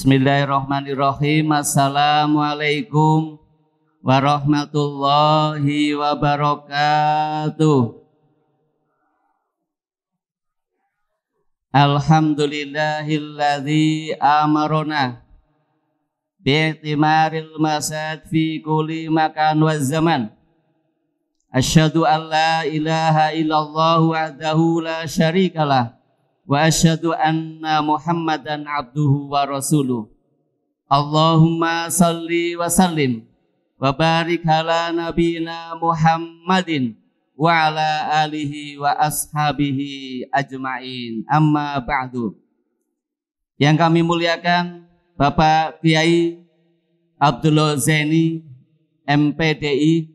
Bismillahirrahmanirrahim. Assalamualaikum warahmatullahi wabarakatuh. Alhamdulillahilladzi amarona bi'timaril masad fi kulli makan wa zaman. Asyhadu an la ilaha illallah wahdahu la syarikalah wa asyhadu anna Muhammadan abduhu wa rasuluh. Allahumma salli wa sallim wa barik ala nabiyina Muhammadin wa ala alihi wa ashabihi ajma'in. Amma ba'du. Yang kami muliakan Bapak Kiai Abdullah Zaini MPDI,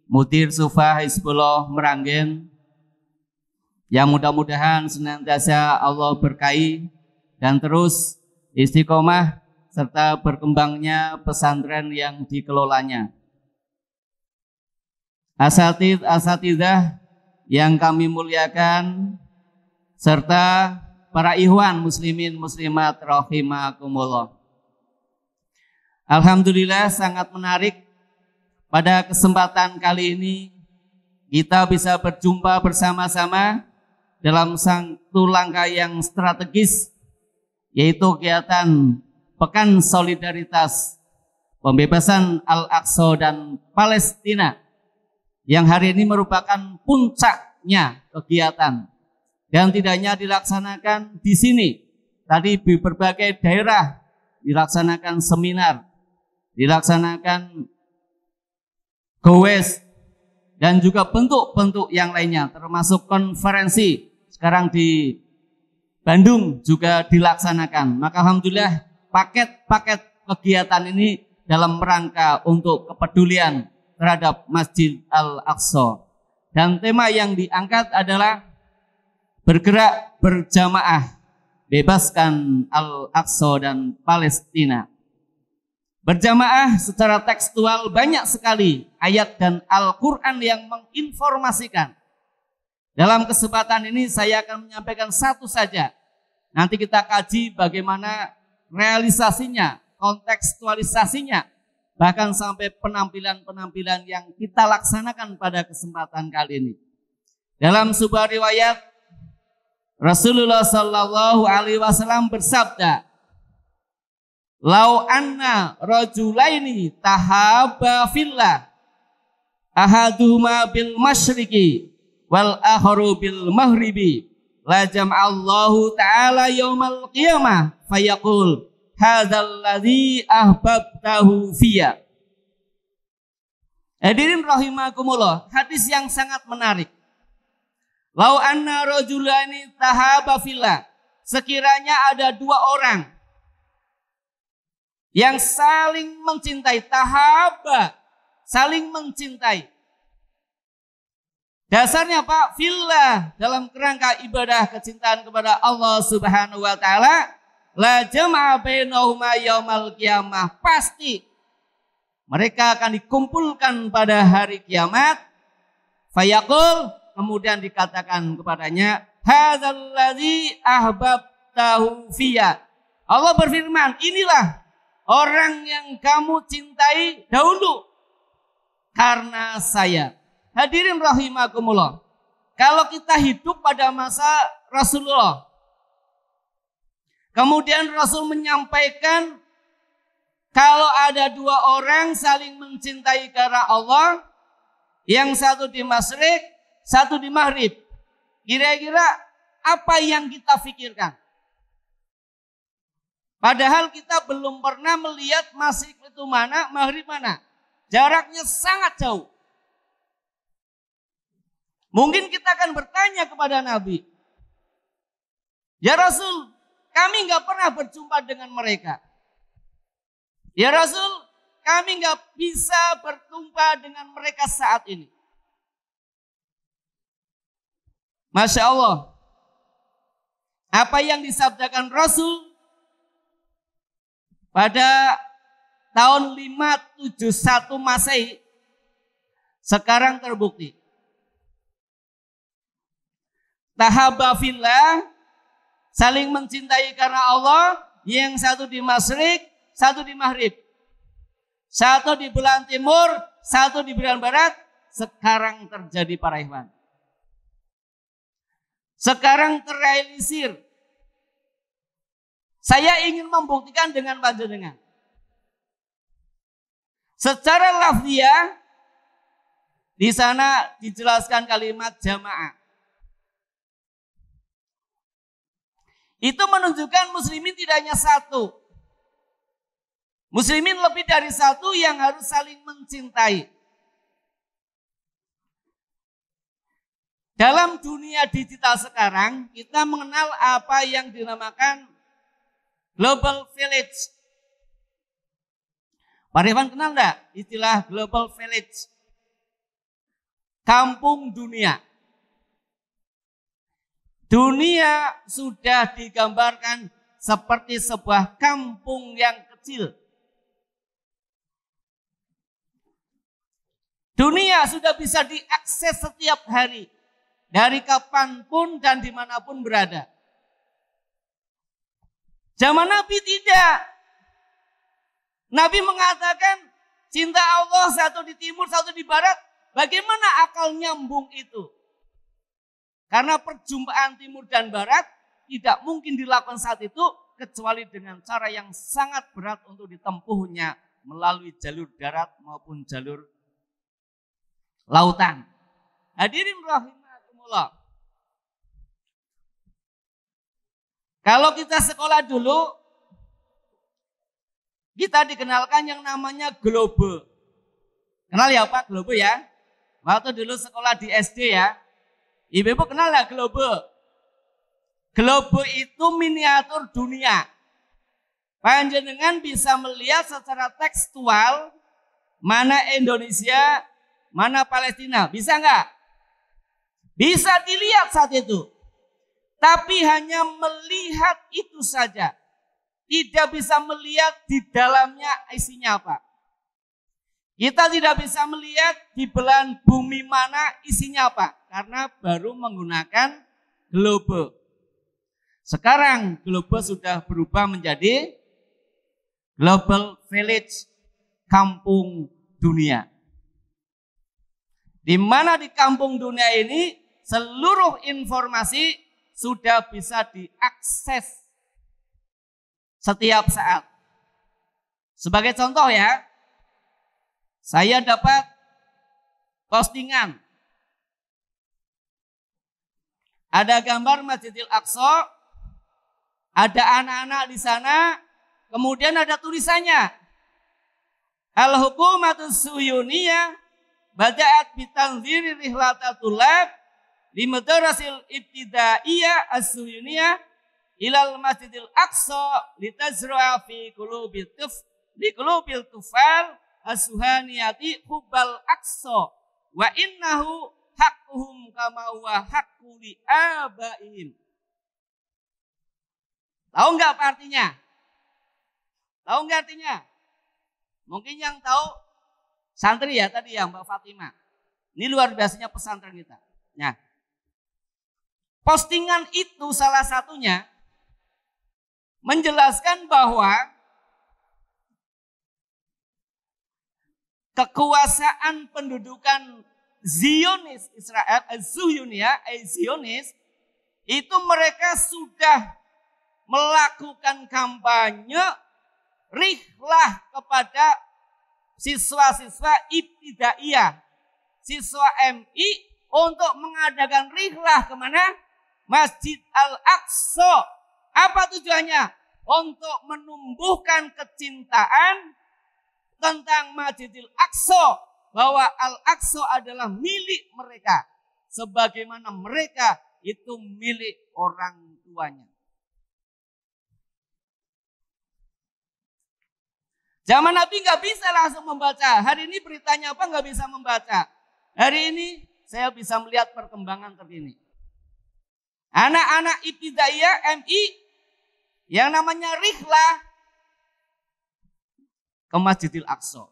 Mudir Sufa Hizbullah Meranggen, yang mudah-mudahan senantiasa Allah berkahi dan terus istiqomah serta berkembangnya pesantren yang dikelolanya. Asatidzah yang kami muliakan serta para ikhwan muslimin muslimat rahimakumullah. Alhamdulillah sangat menarik pada kesempatan kali ini kita bisa berjumpa bersama-sama dalam satu langkah yang strategis, yaitu kegiatan Pekan Solidaritas Pembebasan Al-Aqsa dan Palestina, yang hari ini merupakan puncaknya kegiatan dan tidak hanya dilaksanakan di sini. Tadi di berbagai daerah dilaksanakan seminar, dilaksanakan gowes, dan juga bentuk-bentuk yang lainnya, termasuk konferensi sekarang di Bandung juga dilaksanakan. Maka alhamdulillah paket-paket kegiatan ini dalam rangka untuk kepedulian terhadap Masjid Al-Aqsa. Dan tema yang diangkat adalah bergerak berjamaah, bebaskan Al-Aqsa dan Palestina. Berjamaah secara tekstual banyak sekali ayat dan Al-Quran yang menginformasikan. Dalam kesempatan ini saya akan menyampaikan satu saja. Nanti kita kaji bagaimana realisasinya, kontekstualisasinya, bahkan sampai penampilan-penampilan yang kita laksanakan pada kesempatan kali ini. Dalam sebuah riwayat, Rasulullah Sallallahu Alaihi Wasallam bersabda, "Lau anna rajulaini tahaba fillah, ahaduhuma bil masyriqi wal akharu bil maghribi, la jam'allahu ta'ala yaumal qiyamah fayaqul hadzal ladzi ahbabtahu fiyya." Hadirin rahimakumullah, hadis yang sangat menarik. Lau anna rajulaini tahaba fillah, sekiranya ada dua orang yang saling mencintai, tahaba, saling mencintai. Dasarnya Pak, fillah, dalam kerangka ibadah kecintaan kepada Allah Subhanahu wa taala, la jama'a bainahuma yaumal qiyamah, pasti mereka akan dikumpulkan pada hari kiamat. Fayaqul, kemudian dikatakan kepadanya, hadzal ladzi ahbabtahu fiyya. Allah berfirman, inilah orang yang kamu cintai dahulu karena saya. Hadirin rahimakumullah, kalau kita hidup pada masa Rasulullah, kemudian Rasul menyampaikan kalau ada dua orang saling mencintai karena Allah, yang satu di masyriq, satu di maghrib, kira-kira apa yang kita pikirkan? Padahal kita belum pernah melihat masyriq itu mana, maghrib mana. Jaraknya sangat jauh. Mungkin kita akan bertanya kepada Nabi, ya Rasul, kami nggak pernah berjumpa dengan mereka. Ya Rasul, kami nggak bisa berjumpa dengan mereka saat ini. Masya Allah, apa yang disabdakan Rasul pada tahun 571 Masehi sekarang terbukti. Tahaba fillah, saling mencintai karena Allah, yang satu di masyrik, satu di maghrib. Satu di belahan timur, satu di belahan barat. Sekarang terjadi para ikhwan. Sekarang terrealisir. Saya ingin membuktikan dengan panjenengan. Secara lafziyah di sana dijelaskan kalimat jamaah. Itu menunjukkan muslimin tidak hanya satu. Muslimin lebih dari satu yang harus saling mencintai. Dalam dunia digital sekarang, kita mengenal apa yang dinamakan global village. Pak Rifan kenal enggak istilah global village? Kampung dunia. Dunia sudah digambarkan seperti sebuah kampung yang kecil. Dunia sudah bisa diakses setiap hari. Dari kapanpun dan dimanapun berada. Zaman Nabi tidak. Nabi mengatakan cinta Allah satu di timur, satu di barat. Bagaimana akal nyambung itu? Karena perjumpaan timur dan barat tidak mungkin dilakukan saat itu kecuali dengan cara yang sangat berat untuk ditempuhnya melalui jalur darat maupun jalur lautan. Hadirin rahimakumullah. Kalau kita sekolah dulu, kita dikenalkan yang namanya globe. Kenal ya Pak globe ya? Waktu dulu sekolah di SD ya. Ibu-ibu kenal ya globe? Globe itu miniatur dunia. Panjenengan bisa melihat secara tekstual mana Indonesia, mana Palestina. Bisa nggak? Bisa dilihat saat itu. Tapi hanya melihat itu saja. Tidak bisa melihat di dalamnya isinya apa. Kita tidak bisa melihat di belahan bumi mana isinya apa. Karena baru menggunakan globe. Sekarang globe sudah berubah menjadi global village, kampung dunia. Di mana di kampung dunia ini seluruh informasi sudah bisa diakses setiap saat. Sebagai contoh ya, saya dapat postingan. Ada gambar Masjidil Aqsa, ada anak-anak di sana, kemudian ada tulisannya. Al-Hukumatus Suyuniyah bada'at bitanziri rihlatatul-lab li madarasil ibtidaiyah as-Suyuniyah ilal Masjidil Aqsa litazra'a fi qulubil tufal as-suhaniyati hubbal aqsa wa innahu haqquhum kama huwa haqqu li abaihim. Tahu enggak apa artinya? Tahu enggak artinya? Mungkin yang tahu santri ya tadi ya Mbak Fatimah. Ini luar biasanya pesantren kita. Nah, postingan itu salah satunya menjelaskan bahwa kekuasaan pendudukan Zionis Israel, Zionis, itu mereka sudah melakukan kampanye rihlah kepada siswa-siswa ibtidaiyah, siswa MI untuk mengadakan rihlah kemana? Masjid Al-Aqsa. Apa tujuannya? Untuk menumbuhkan kecintaan tentang Masjidil Aqsa, bahwa Al-Aqsa adalah milik mereka sebagaimana mereka itu milik orang tuanya. Zaman Nabi nggak bisa langsung membaca. Hari ini beritanya apa nggak bisa membaca. Hari ini saya bisa melihat perkembangan terkini. Anak-anak ibtidaiyah MI yang namanya rihlah ke Masjidil Aqsa.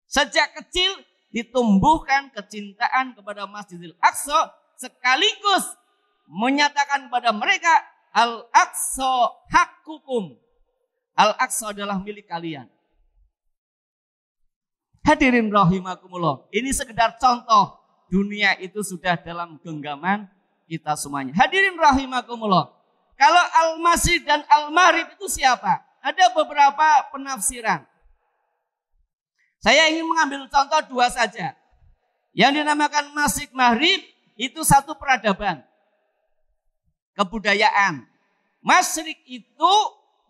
Sejak kecil ditumbuhkan kecintaan kepada Masjidil Aqsa sekaligus menyatakan kepada mereka Al-Aqsa hakkukum. Al-Aqsa adalah milik kalian. Hadirin rahimakumullah. Ini sekedar contoh. Dunia itu sudah dalam genggaman kita semuanya. Hadirin rahimakumullah. Kalau Al-Masih dan Al-Maghrib itu siapa? Ada beberapa penafsiran. Saya ingin mengambil contoh dua saja. Yang dinamakan Masih Maghrib itu satu peradaban. Kebudayaan. Masyrik itu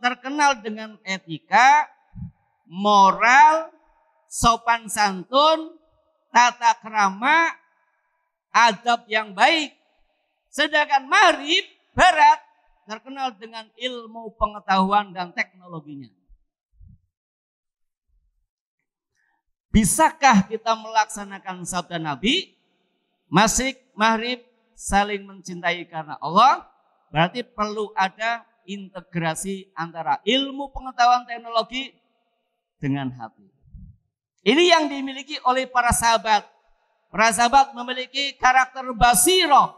terkenal dengan etika, moral, sopan santun, tata krama, adab yang baik. Sedangkan Maghrib, Barat, terkenal dengan ilmu pengetahuan dan teknologinya. Bisakah kita melaksanakan sabda Nabi? Masih Maghrib saling mencintai karena Allah. Berarti perlu ada integrasi antara ilmu pengetahuan teknologi dengan hati. Ini yang dimiliki oleh para sahabat. Para sahabat memiliki karakter basiroh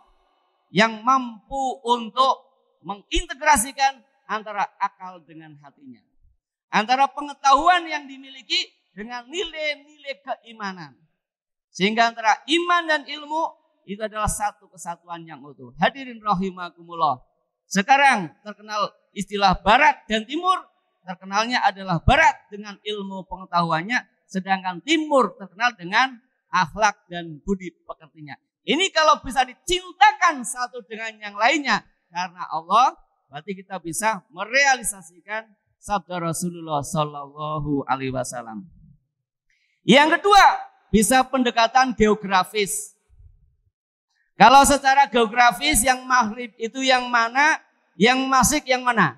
yang mampu untuk mengintegrasikan antara akal dengan hatinya. Antara pengetahuan yang dimiliki dengan nilai-nilai keimanan. Sehingga antara iman dan ilmu itu adalah satu kesatuan yang utuh. Hadirin rahimakumullah. Sekarang terkenal istilah Barat dan Timur. Terkenalnya adalah Barat dengan ilmu pengetahuannya. Sedangkan Timur terkenal dengan akhlak dan budi pekertinya. Ini kalau bisa dicintakan satu dengan yang lainnya karena Allah, berarti kita bisa merealisasikan sabda Rasulullah Sallallahu Alaihi Wasallam. Yang kedua, bisa pendekatan geografis. Kalau secara geografis yang Maghrib itu yang mana, yang Masih yang mana?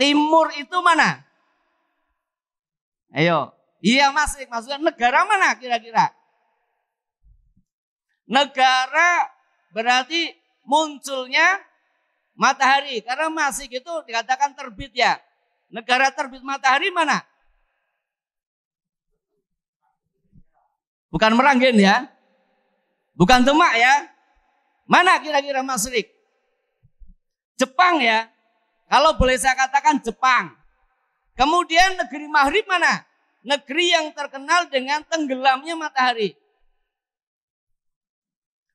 Timur itu mana? Ayo, iya Masih, maksudnya negara mana kira-kira? Negara berarti munculnya matahari, karena Masih itu dikatakan terbit ya. Negara terbit matahari mana? Bukan Meranggen ya, bukan Demak ya. Mana kira-kira Masyrik? Jepang ya, kalau boleh saya katakan Jepang. Kemudian negeri Maghrib mana? Negeri yang terkenal dengan tenggelamnya matahari.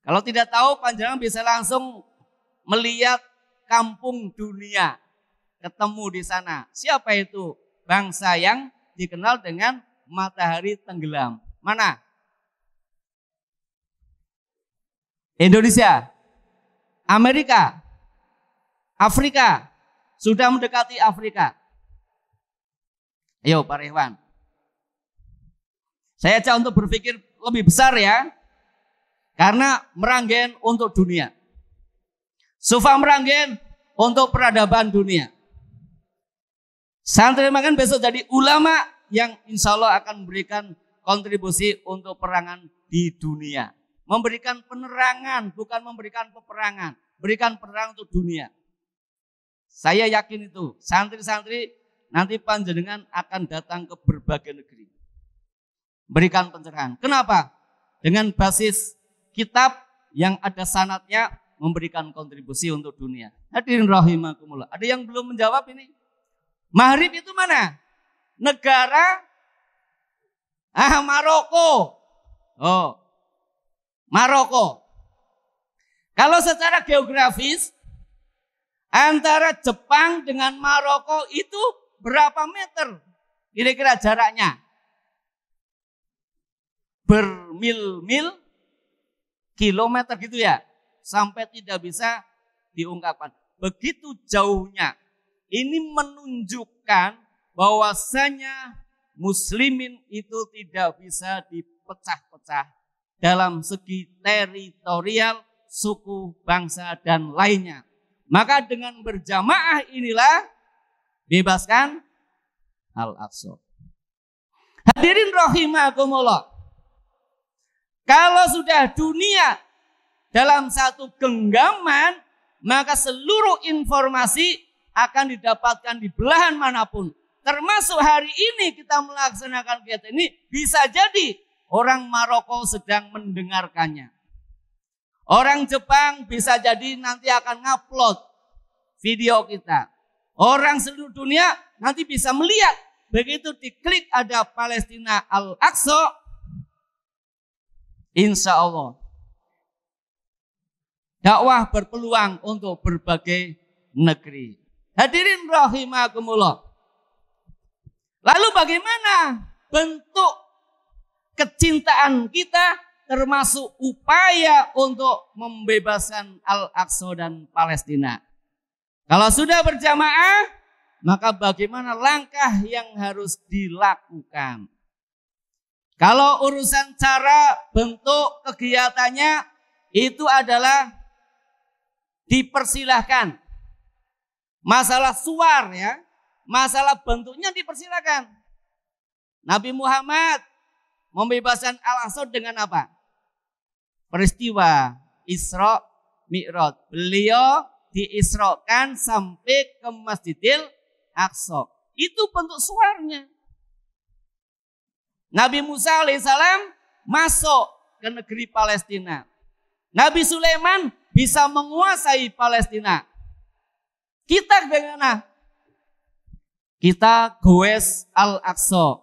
Kalau tidak tahu, panjenengan bisa langsung melihat kampung dunia. Ketemu di sana. Siapa itu? Bangsa yang dikenal dengan matahari tenggelam. Mana? Indonesia, Amerika, Afrika. Sudah mendekati Afrika. Ayo Pak Rehwan. Saya ajak untuk berpikir lebih besar ya. Karena Meranggen untuk dunia. Sufa Meranggen untuk peradaban dunia. Santri Meranggen besok jadi ulama yang insya Allah akan memberikan kontribusi untuk perangan di dunia. Memberikan penerangan, bukan memberikan peperangan. Berikan penerangan untuk dunia. Saya yakin itu. Santri-santri nanti panjenengan akan datang ke berbagai negeri. Berikan pencerahan. Kenapa? Dengan basis kitab yang ada sanadnya memberikan kontribusi untuk dunia. Hadirin rahimakumullah. Ada yang belum menjawab ini? Maghrib itu mana? Negara Maroko. Oh, Maroko. Kalau secara geografis antara Jepang dengan Maroko itu berapa meter? Kira-kira jaraknya? Bermil-mil, kilometer gitu ya. Sampai tidak bisa diungkapkan. Begitu jauhnya. Ini menunjukkan bahwasanya muslimin itu tidak bisa dipecah-pecah dalam segi teritorial, suku, bangsa, dan lainnya. Maka dengan berjamaah inilah bebaskan Al-Aqsa. Hadirin rahimakumullah. Kalau sudah dunia dalam satu genggaman, maka seluruh informasi akan didapatkan di belahan manapun. Termasuk hari ini kita melaksanakan kegiatan ini, bisa jadi orang Maroko sedang mendengarkannya. Orang Jepang bisa jadi nanti akan ngupload video kita. Orang seluruh dunia nanti bisa melihat. Begitu diklik ada Palestina Al-Aqsa, insya Allah dakwah berpeluang untuk berbagai negeri. Hadirin rahimakumullah. Lalu bagaimana bentuk kecintaan kita termasuk upaya untuk membebaskan Al-Aqsa dan Palestina? Kalau sudah berjamaah, maka bagaimana langkah yang harus dilakukan? Kalau urusan cara bentuk kegiatannya itu adalah dipersilahkan. Masalah suar ya, masalah bentuknya dipersilahkan. Nabi Muhammad membebaskan Al-Aqsa dengan apa? Peristiwa Isra Mi'raj. Beliau diisrokan sampai ke Masjidil Aqsa. Itu bentuk suarnya. Nabi Musa alaihissalam masuk ke negeri Palestina. Nabi Sulaiman bisa menguasai Palestina. Kita bagaimana? Kita goes Al-Aqsa.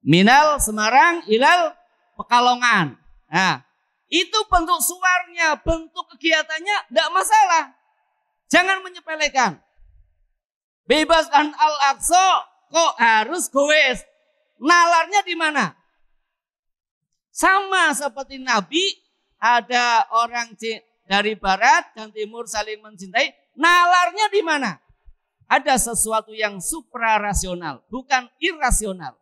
Minal Semarang ilal Pekalongan. Nah, itu bentuk suarnya, bentuk kegiatannya tidak masalah. Jangan menyepelekan. Bebaskan Al-Aqsa kok harus goes. Nalarnya di mana? Sama seperti Nabi, ada orang dari barat dan timur saling mencintai. Nalarnya di mana? Ada sesuatu yang suprarasional, bukan irasional.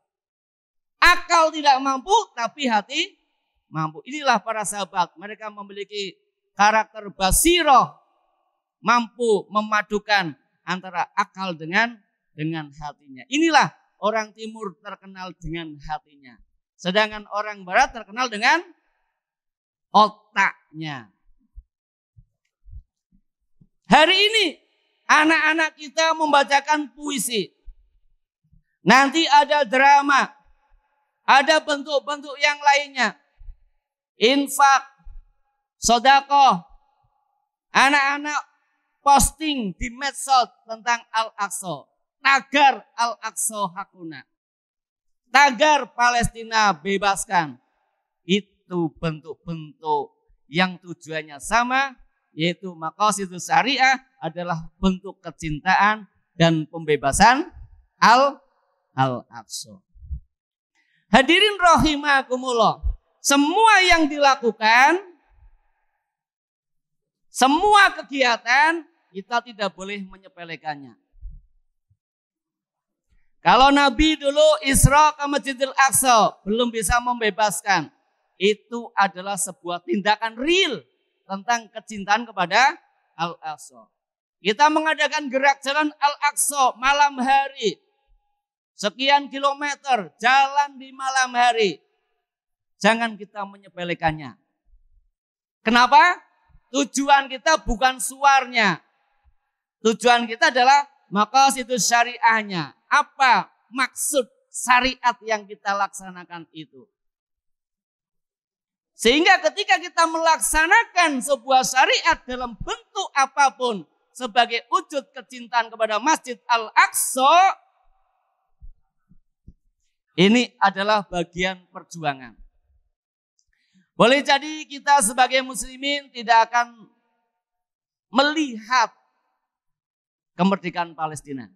Akal tidak mampu, tapi hati mampu. Inilah para sahabat. Mereka memiliki karakter basiroh, mampu memadukan antara akal dengan hatinya. Inilah orang timur terkenal dengan hatinya. Sedangkan orang barat terkenal dengan otaknya. Hari ini anak-anak kita membacakan puisi. Nanti ada drama. Ada bentuk-bentuk yang lainnya. Infak, sedekah. Anak-anak posting di medsos tentang Al-Aqsa. Tagar Al-Aqsa hakuna. Tagar Palestina bebaskan. Itu bentuk-bentuk yang tujuannya sama, yaitu maqasidus syariah adalah bentuk kecintaan dan pembebasan Al-Aqsa. Hadirin rahimakumullah. Semua yang dilakukan, semua kegiatan, kita tidak boleh menyepelekannya. Kalau Nabi dulu Isra ke Masjidil Aqsa belum bisa membebaskan, itu adalah sebuah tindakan real tentang kecintaan kepada Al-Aqsa. Kita mengadakan gerak jalan Al-Aqsa malam hari. Sekian kilometer jalan di malam hari. Jangan kita menyepelekannya. Kenapa? Tujuan kita bukan suarnya. Tujuan kita adalah maqasidus syariahnya. Apa maksud syariat yang kita laksanakan itu? Sehingga ketika kita melaksanakan sebuah syariat dalam bentuk apapun sebagai wujud kecintaan kepada Masjid Al-Aqsa, ini adalah bagian perjuangan. Boleh jadi kita sebagai muslimin tidak akan melihat kemerdekaan Palestina.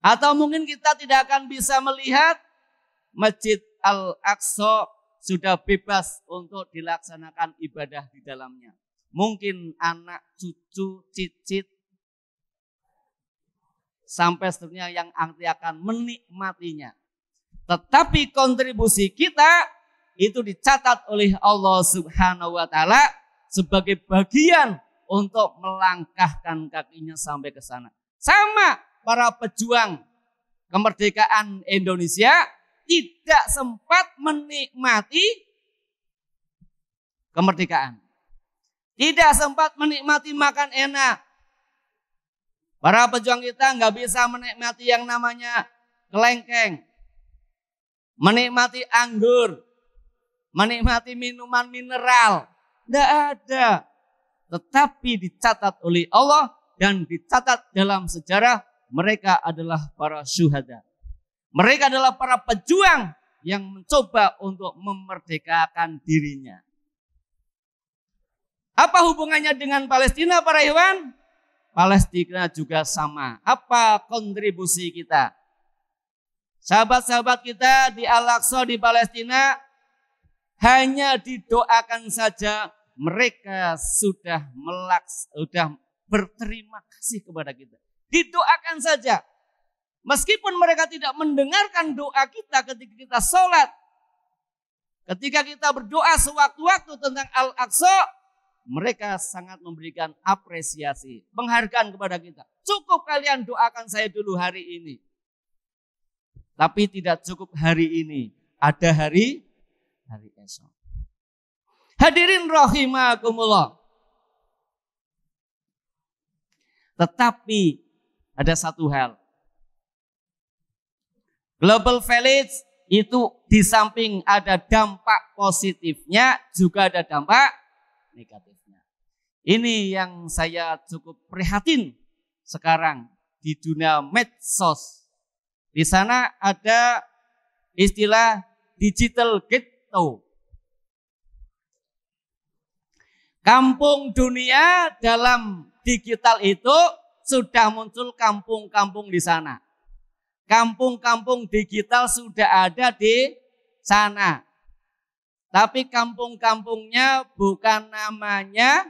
Atau mungkin kita tidak akan bisa melihat Masjid Al-Aqsa sudah bebas untuk dilaksanakan ibadah di dalamnya. Mungkin anak, cucu, cicit, sampai seterusnya yang nanti akan menikmatinya. Tetapi kontribusi kita itu dicatat oleh Allah Subhanahu wa Ta'ala sebagai bagian untuk melangkahkan kakinya sampai ke sana. Sama para pejuang kemerdekaan Indonesia tidak sempat menikmati kemerdekaan. Tidak sempat menikmati makan enak. Para pejuang kita nggak bisa menikmati yang namanya kelengkeng. Menikmati anggur, menikmati minuman mineral. Tidak ada. Tetapi dicatat oleh Allah dan dicatat dalam sejarah mereka adalah para syuhada. Mereka adalah para pejuang yang mencoba untuk memerdekakan dirinya. Apa hubungannya dengan Palestina para ikhwan? Palestina juga sama. Apa kontribusi kita? Sahabat-sahabat kita di Al-Aqsa di Palestina hanya didoakan saja mereka sudah berterima kasih kepada kita. Didoakan saja. Meskipun mereka tidak mendengarkan doa kita ketika kita sholat. Ketika kita berdoa sewaktu-waktu tentang Al-Aqsa, mereka sangat memberikan apresiasi, penghargaan kepada kita. Cukup kalian doakan saya dulu hari ini. Tapi tidak cukup hari ini. Ada hari esok. Hadirin rahimakumullah. Tetapi ada satu hal. Global Village itu di samping ada dampak positifnya, juga ada dampak negatifnya. Ini yang saya cukup prihatin sekarang di dunia medsos. Di sana ada istilah digital ghetto. Kampung dunia dalam digital itu sudah muncul kampung-kampung di sana. Kampung-kampung digital sudah ada di sana. Tapi kampung-kampungnya bukan namanya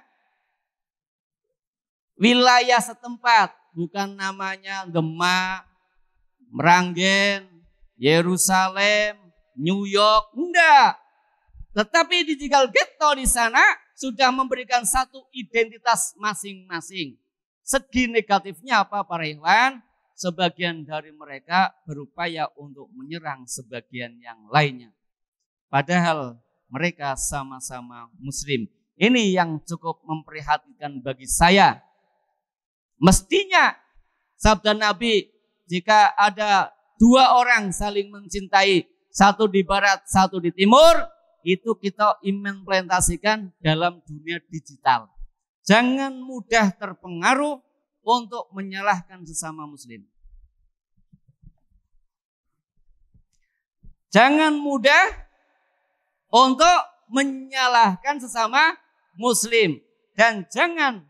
wilayah setempat. Bukan namanya Demak, Meranggen, Yerusalem, New York. Enggak. Tetapi digital ghetto di sana sudah memberikan satu identitas masing-masing. Segi negatifnya apa para ikhwan? Sebagian dari mereka berupaya untuk menyerang sebagian yang lainnya. Padahal mereka sama-sama muslim. Ini yang cukup memprihatinkan bagi saya. Mestinya sabda Nabi, jika ada dua orang saling mencintai, satu di barat, satu di timur, itu kita implementasikan dalam dunia digital. Jangan mudah terpengaruh untuk menyalahkan sesama muslim. Jangan mudah untuk menyalahkan sesama muslim. Dan jangan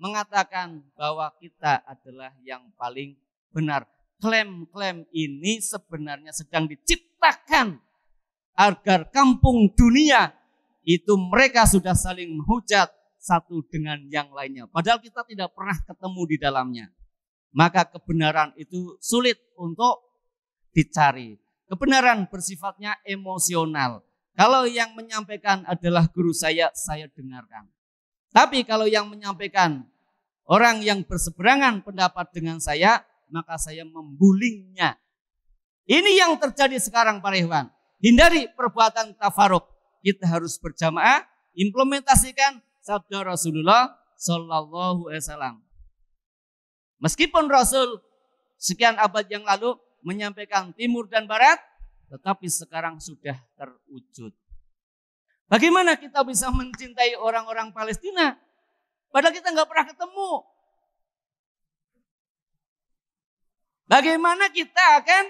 mengatakan bahwa kita adalah yang paling benar. Klaim-klaim ini sebenarnya sedang diciptakan agar kampung dunia itu mereka sudah saling menghujat satu dengan yang lainnya. Padahal kita tidak pernah ketemu di dalamnya. Maka kebenaran itu sulit untuk dicari. Kebenaran bersifatnya emosional. Kalau yang menyampaikan adalah guru saya dengarkan. Tapi kalau yang menyampaikan orang yang berseberangan pendapat dengan saya, maka saya membulingnya. Ini yang terjadi sekarang para ikhwan. Hindari perbuatan tafaruk. Kita harus berjamaah, implementasikan sabda Rasulullah Sallallahu Alaihi Wasallam. Meskipun Rasul sekian abad yang lalu menyampaikan timur dan barat, tetapi sekarang sudah terwujud. Bagaimana kita bisa mencintai orang-orang Palestina padahal kita nggak pernah ketemu? Bagaimana kita akan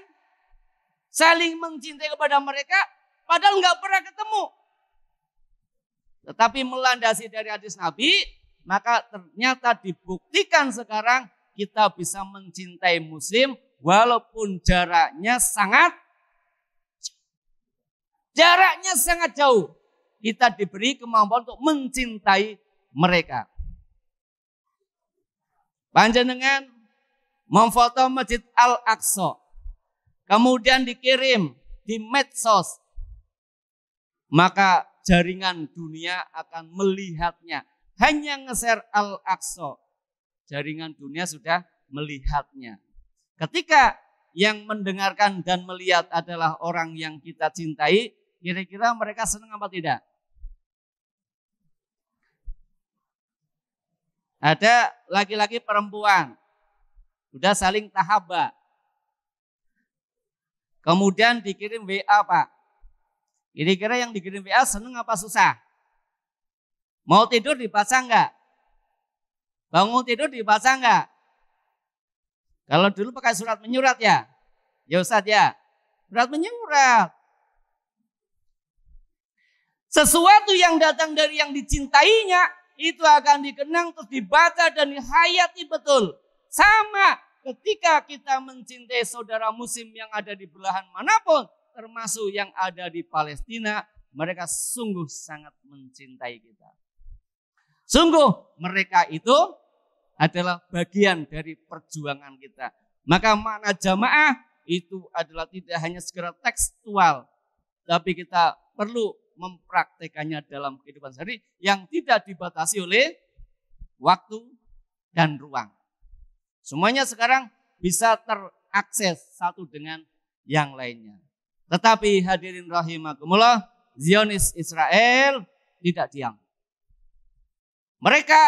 saling mencintai kepada mereka padahal nggak pernah ketemu? Tetapi melandasi dari hadis Nabi, maka ternyata dibuktikan sekarang kita bisa mencintai muslim walaupun jaraknya sangat jauh. Kita diberi kemampuan untuk mencintai mereka. Panjenengan memfoto Masjid Al-Aqsa, kemudian dikirim di medsos, maka jaringan dunia akan melihatnya. Hanya nge-share Al-Aqsa, jaringan dunia sudah melihatnya. Ketika yang mendengarkan dan melihat adalah orang yang kita cintai, kira-kira mereka senang apa tidak? Ada laki-laki perempuan, sudah saling tahaba. Kemudian dikirim WA, Pak. Kira-kira yang dikirim WA senang apa susah? Mau tidur dibaca enggak? Bangun tidur dibaca enggak? Kalau dulu pakai surat menyurat ya? Ya Ustaz ya, surat menyurat. Sesuatu yang datang dari yang dicintainya, itu akan dikenang, terus dibaca dan dihayati betul. Sama ketika kita mencintai saudara muslim yang ada di belahan manapun, termasuk yang ada di Palestina, mereka sungguh sangat mencintai kita. Sungguh mereka itu adalah bagian dari perjuangan kita. Maka makna jamaah itu adalah tidak hanya sekedar tekstual, tapi kita perlu mempraktekannya dalam kehidupan sehari yang tidak dibatasi oleh waktu dan ruang. Semuanya sekarang bisa terakses satu dengan yang lainnya. Tetapi hadirin rahimakumullah, Zionis Israel tidak diam. Mereka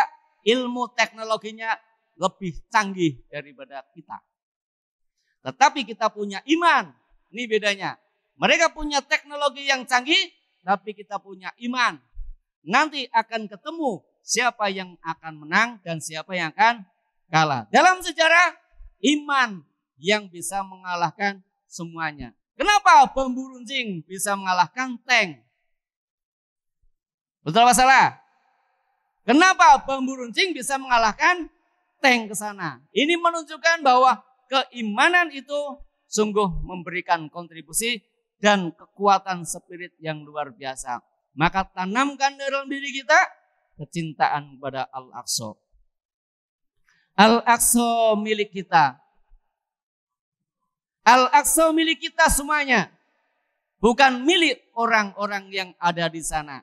ilmu teknologinya lebih canggih daripada kita. Tetapi kita punya iman. Ini bedanya. Mereka punya teknologi yang canggih, tapi kita punya iman. Nanti akan ketemu siapa yang akan menang dan siapa yang akan kalah. Dalam sejarah, iman yang bisa mengalahkan semuanya. Kenapa bambu runcing bisa mengalahkan tank? Betul apa salah? Kenapa bambu runcing bisa mengalahkan tank ke sana? Ini menunjukkan bahwa keimanan itu sungguh memberikan kontribusi dan kekuatan spirit yang luar biasa. Maka tanamkan dalam diri kita kecintaan kepada Al-Aqsa. Al-Aqsa milik kita. Al-Aqsa milik kita semuanya. Bukan milik orang-orang yang ada di sana.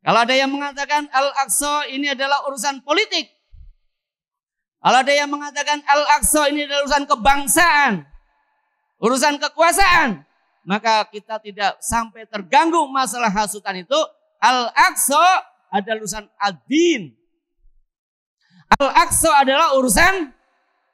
Kalau ada yang mengatakan Al-Aqsa ini adalah urusan politik. Kalau ada yang mengatakan Al-Aqsa ini adalah urusan kebangsaan, urusan kekuasaan, maka kita tidak sampai terganggu masalah hasutan itu. Al-Aqsa adalah urusan ad-din. Al-Aqsa adalah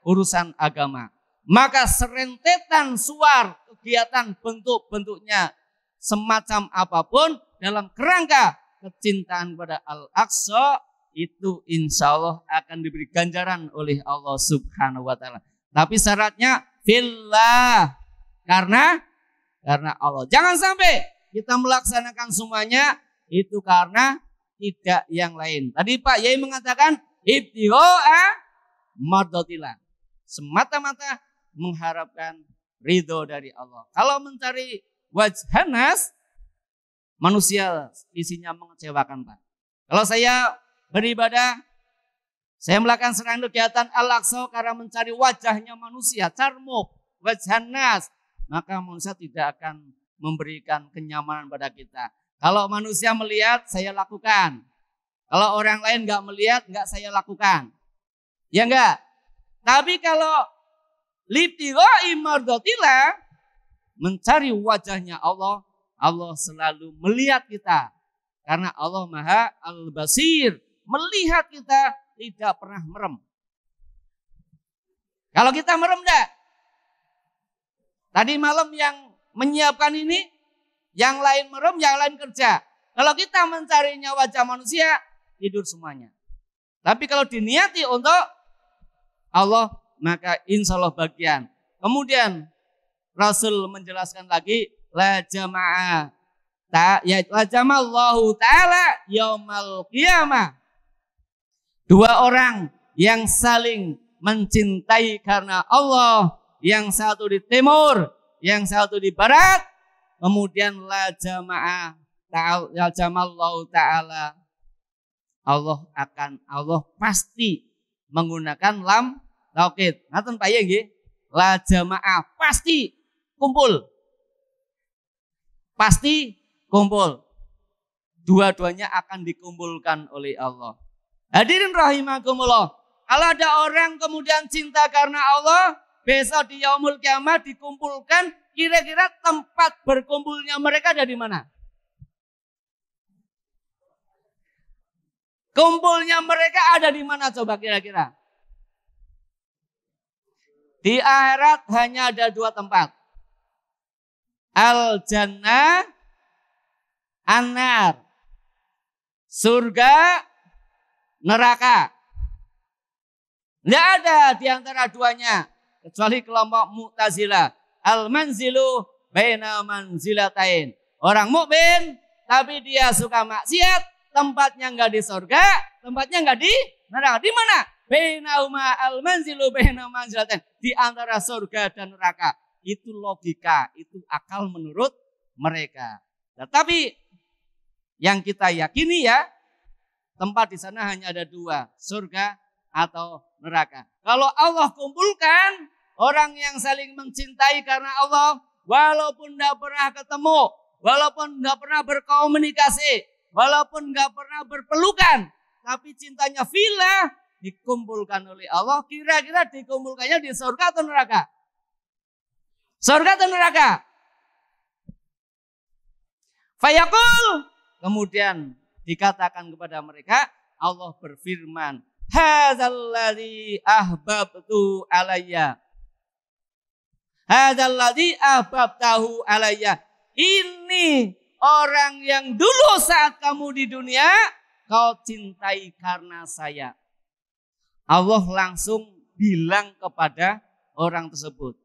urusan agama. Maka serentetan suar kegiatan bentuk-bentuknya semacam apapun dalam kerangka kecintaan kepada Al-Aqsa itu insya Allah akan diberi ganjaran oleh Allah Subhanahu wa ta'ala. Tapi syaratnya fillah, karena Allah. Jangan sampai kita melaksanakan semuanya itu karena tidak yang lain. Tadi Pak Yai mengatakan ibtigha'a mardatillah, semata-mata mengharapkan ridho dari Allah. Kalau mencari wajah nas, manusia isinya mengecewakan Pak. Kalau saya beribadah, saya melakukan serang kegiatan Al-Aqsa karena mencari wajahnya manusia, carmuk, wajah nas, maka manusia tidak akan memberikan kenyamanan pada kita. Kalau manusia melihat, saya lakukan. Kalau orang lain nggak melihat, nggak saya lakukan. Ya enggak? Tapi kalau libtigha'i mardatillah, mencari wajahnya Allah, Allah selalu melihat kita. Karena Allah Maha Al-Basir, melihat kita tidak pernah merem. Kalau kita merem enggak? Tadi malam yang menyiapkan ini, yang lain merem, yang lain kerja. Kalau kita mencarinya wajah manusia, tidur semuanya. Tapi kalau diniati untuk Allah, maka insya Allah bagian. Kemudian Rasul menjelaskan lagi, la jama'ah. Ya, la jama'allahu ta'ala yaumal qiyamah. Dua orang yang saling mencintai karena Allah, yang satu di timur, yang satu di barat, kemudian la jama'ah ta'ala, ya jama'allahu ta'ala, Allah pasti menggunakan lam taukid. Ngaten Pak ya nggih? La jama'ah pasti kumpul. Pasti kumpul. Dua-duanya akan dikumpulkan oleh Allah. Hadirin rahimakumullah. Kalau ada orang kemudian cinta karena Allah, besok di yaumul kiamat dikumpulkan, kira-kira tempat berkumpulnya mereka ada di mana? Kumpulnya mereka ada di mana coba kira-kira? Di akhirat hanya ada dua tempat. Al-Jannah, An-Nar. surga, neraka. Tidak ada di antara duanya kecuali kelompok Mu'tazilah. Al-manzilu baina manzilatain. Orang mukmin tapi dia suka maksiat, tempatnya enggak di surga, tempatnya enggak di neraka. Di mana? Bainahuma al-manzilu baina manzilatain. Di antara surga dan neraka. Itu logika, itu akal menurut mereka. Tetapi yang kita yakini ya, tempat di sana hanya ada dua, surga atau neraka. Kalau Allah kumpulkan orang yang saling mencintai karena Allah, walaupun tidak pernah ketemu, walaupun tidak pernah berkomunikasi, walaupun tidak pernah berpelukan, tapi cintanya fillah, dikumpulkan oleh Allah. Kira-kira dikumpulkannya di surga atau neraka? Surga atau neraka? Fayaqul, kemudian dikatakan kepada mereka, Allah berfirman, hadzalladzi ahbabtu alayya. Hadzalladzi ahbabtahu alayya. Ini orang yang dulu saat kamu di dunia kau cintai karena saya. Allah langsung bilang kepada orang tersebut.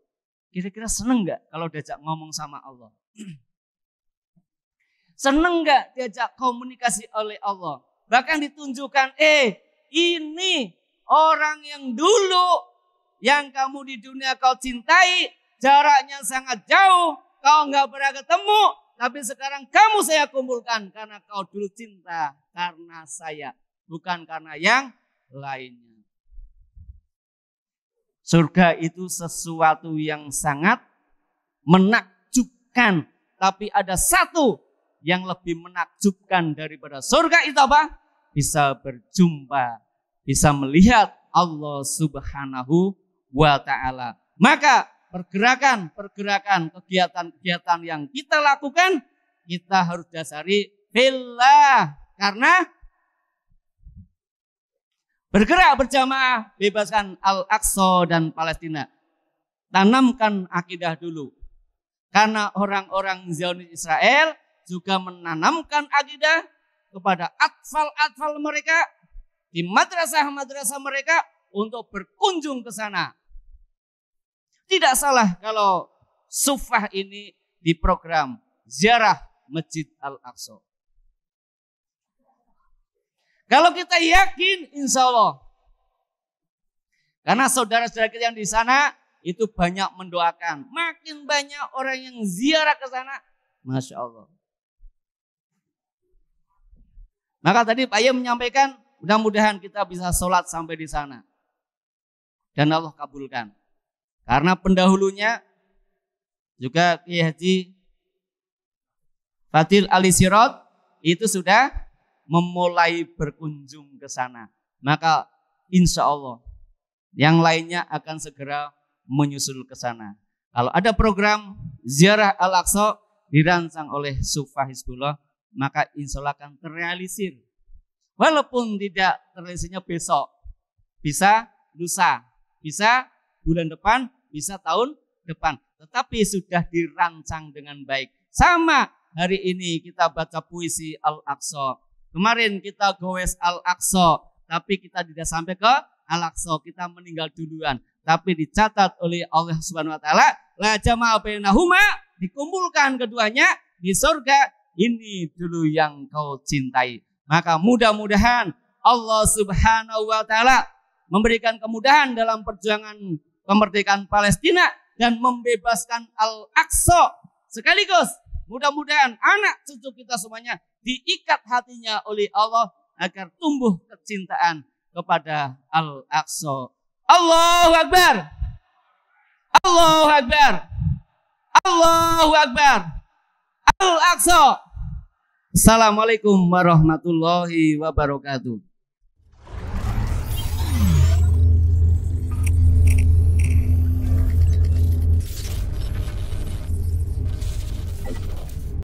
Kira-kira seneng gak kalau diajak ngomong sama Allah? Seneng gak diajak komunikasi oleh Allah? Bahkan ditunjukkan, ini orang yang dulu yang kamu di dunia kau cintai, jaraknya sangat jauh, kau gak pernah ketemu, tapi sekarang kamu saya kumpulkan karena kau dulu cinta karena saya, bukan karena yang lainnya. Surga itu sesuatu yang sangat menakjubkan, tapi ada satu yang lebih menakjubkan daripada surga itu apa? Bisa berjumpa, bisa melihat Allah Subhanahu wa ta'ala. Maka pergerakan, kegiatan-kegiatan yang kita lakukan, kita harus dasari fillah. Karena bergerak berjamaah, bebaskan Al-Aqsa dan Palestina. Tanamkan akidah dulu. Karena orang-orang Zionis Israel juga menanamkan akidah kepada atfal-atfal mereka di madrasah-madrasah mereka untuk berkunjung ke sana. Tidak salah kalau Sufah ini diprogram ziarah Masjid Al-Aqsa. Kalau kita yakin, insya Allah. Karena saudara-saudara kita yang di sana itu banyak mendoakan. Makin banyak orang yang ziarah ke sana, Masya Allah. Maka tadi Pak Yem menyampaikan, mudah-mudahan kita bisa sholat sampai di sana. Dan Allah kabulkan. Karena pendahulunya juga Kiai Haji Fadil Ali Sirot itu sudah memulai berkunjung ke sana. Maka insya Allah yang lainnya akan segera menyusul ke sana. Kalau ada program ziarah Al-Aqsa dirancang oleh Sufah Hizbullah, maka insya Allah akan terrealisir. Walaupun tidak terrealisirnya besok, bisa lusa, bisa bulan depan, bisa tahun depan. Tetapi sudah dirancang dengan baik. Sama hari ini kita baca puisi Al-Aqsa. Kemarin kita goes Al-Aqsa, tapi kita tidak sampai ke Al-Aqsa, kita meninggal duluan. Tapi dicatat oleh Allah Subhanahu wa taala, la jama'a bainahuma, dikumpulkan keduanya di surga. Ini dulu yang kau cintai. Maka mudah-mudahan Allah Subhanahu wa taala memberikan kemudahan dalam perjuangan kemerdekaan Palestina dan membebaskan Al-Aqsa. Sekaligus mudah-mudahan anak cucu kita semuanya diikat hatinya oleh Allah agar tumbuh kecintaan kepada Al-Aqsa. Allahu Akbar. Allahu Akbar. Allahu Akbar. Al-Aqsa. Assalamualaikum warahmatullahi wabarakatuh.